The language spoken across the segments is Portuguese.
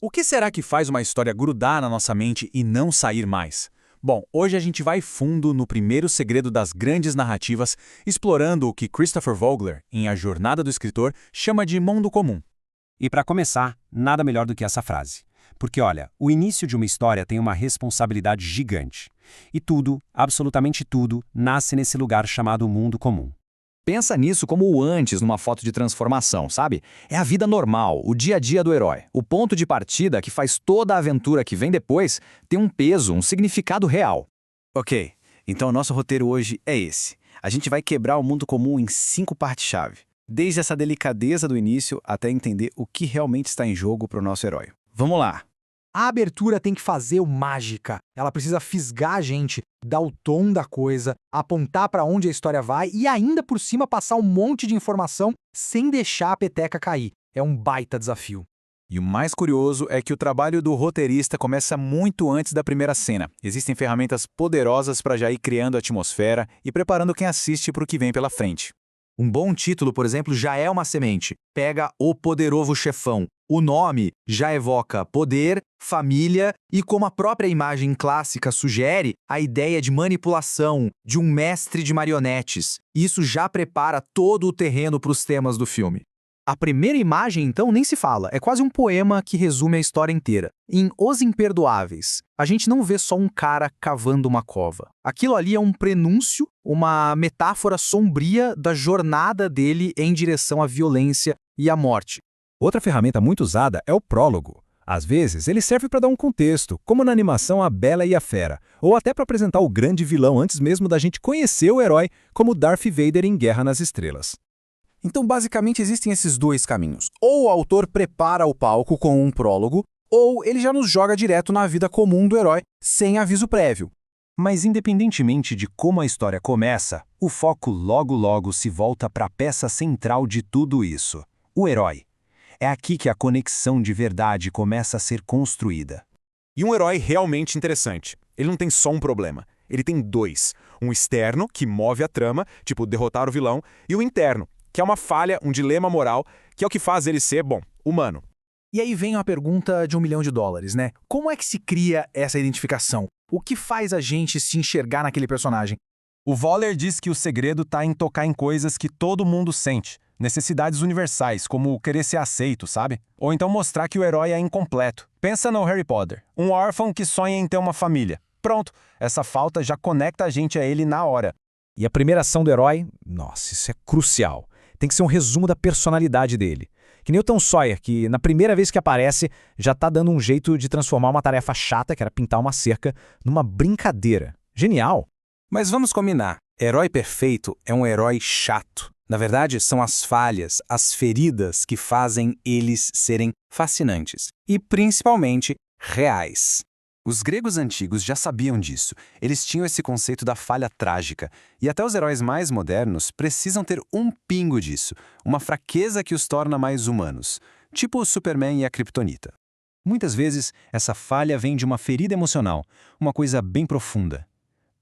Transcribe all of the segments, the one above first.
O que será que faz uma história grudar na nossa mente e não sair mais? Bom, hoje a gente vai fundo no primeiro segredo das grandes narrativas, explorando o que Christopher Vogler, em A Jornada do Escritor, chama de mundo comum. E para começar, nada melhor do que essa frase. Porque olha, o início de uma história tem uma responsabilidade gigante. E tudo, absolutamente tudo, nasce nesse lugar chamado mundo comum. Pensa nisso como o antes numa foto de transformação, sabe? É a vida normal, o dia a dia do herói. O ponto de partida que faz toda a aventura que vem depois ter um peso, um significado real. Ok, então o nosso roteiro hoje é esse. A gente vai quebrar o mundo comum em 5 partes-chave. Desde essa delicadeza do início até entender o que realmente está em jogo para o nosso herói. Vamos lá! A abertura tem que fazer o mágica. Ela precisa fisgar a gente, dar o tom da coisa, apontar para onde a história vai e ainda por cima passar um monte de informação sem deixar a peteca cair. É um baita desafio. E o mais curioso é que o trabalho do roteirista começa muito antes da primeira cena. Existem ferramentas poderosas para já ir criando a atmosfera e preparando quem assiste para o que vem pela frente. Um bom título, por exemplo, já é uma semente. Pega O Poderoso Chefão. O nome já evoca poder, família e, como a própria imagem clássica sugere, a ideia de manipulação, de um mestre de marionetes. Isso já prepara todo o terreno para os temas do filme. A primeira imagem, então, nem se fala. É quase um poema que resume a história inteira. Em Os Imperdoáveis, a gente não vê só um cara cavando uma cova. Aquilo ali é um prenúncio, uma metáfora sombria da jornada dele em direção à violência e à morte. Outra ferramenta muito usada é o prólogo. Às vezes, ele serve para dar um contexto, como na animação A Bela e a Fera, ou até para apresentar o grande vilão antes mesmo da gente conhecer o herói, como Darth Vader em Guerra nas Estrelas. Então, basicamente, existem esses dois caminhos. Ou o autor prepara o palco com um prólogo, ou ele já nos joga direto na vida comum do herói, sem aviso prévio. Mas independentemente de como a história começa, o foco logo se volta para a peça central de tudo isso, o herói. É aqui que a conexão de verdade começa a ser construída. E um herói realmente interessante. Ele não tem só um problema. Ele tem dois. Um externo, que move a trama, tipo derrotar o vilão, e o interno, que é uma falha, um dilema moral, que é o que faz ele ser, bom, humano. E aí vem uma pergunta de $1 milhão, né? Como é que se cria essa identificação? O que faz a gente se enxergar naquele personagem? O Voller diz que o segredo está em tocar em coisas que todo mundo sente, necessidades universais, como querer ser aceito, sabe? Ou então mostrar que o herói é incompleto. Pensa no Harry Potter, um órfão que sonha em ter uma família. Pronto, essa falta já conecta a gente a ele na hora. E a primeira ação do herói? Nossa, isso é crucial. Tem que ser um resumo da personalidade dele. Que nem o Tom Sawyer, que na primeira vez que aparece, já tá dando um jeito de transformar uma tarefa chata, que era pintar uma cerca, numa brincadeira. Genial! Mas vamos combinar, herói perfeito é um herói chato. Na verdade, são as falhas, as feridas que fazem eles serem fascinantes. E, principalmente, reais. Os gregos antigos já sabiam disso. Eles tinham esse conceito da falha trágica. E até os heróis mais modernos precisam ter um pingo disso, uma fraqueza que os torna mais humanos, tipo o Superman e a Kryptonita. Muitas vezes, essa falha vem de uma ferida emocional, uma coisa bem profunda.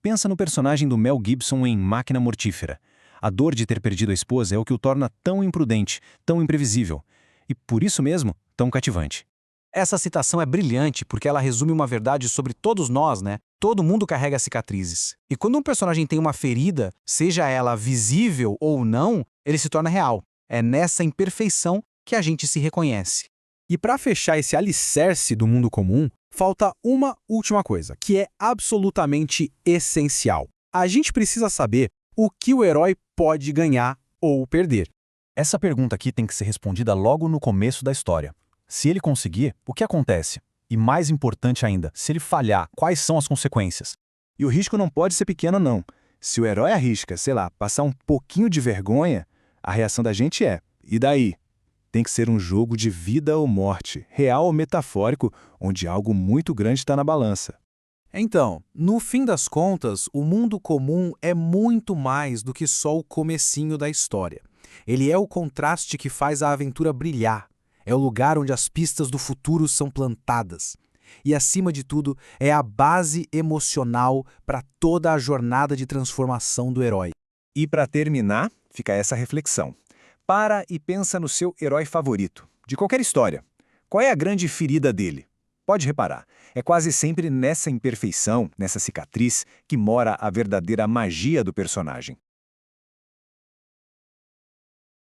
Pensa no personagem do Mel Gibson em Máquina Mortífera. A dor de ter perdido a esposa é o que o torna tão imprudente, tão imprevisível. E por isso mesmo, tão cativante. Essa citação é brilhante porque ela resume uma verdade sobre todos nós, né? Todo mundo carrega cicatrizes. E quando um personagem tem uma ferida, seja ela visível ou não, ele se torna real. É nessa imperfeição que a gente se reconhece. E para fechar esse alicerce do mundo comum, falta uma última coisa, que é absolutamente essencial. A gente precisa saber o que o herói pode ganhar ou perder. Essa pergunta aqui tem que ser respondida logo no começo da história. Se ele conseguir, o que acontece? E mais importante ainda, se ele falhar, quais são as consequências? E o risco não pode ser pequeno, não. Se o herói arrisca, sei lá, passar um pouquinho de vergonha, a reação da gente é: e daí? Tem que ser um jogo de vida ou morte, real ou metafórico, onde algo muito grande está na balança. Então, no fim das contas, o mundo comum é muito mais do que só o comecinho da história. Ele é o contraste que faz a aventura brilhar. É o lugar onde as pistas do futuro são plantadas. E, acima de tudo, é a base emocional para toda a jornada de transformação do herói. E para terminar, fica essa reflexão. Para e pensa no seu herói favorito, de qualquer história. Qual é a grande ferida dele? Pode reparar, é quase sempre nessa imperfeição, nessa cicatriz, que mora a verdadeira magia do personagem.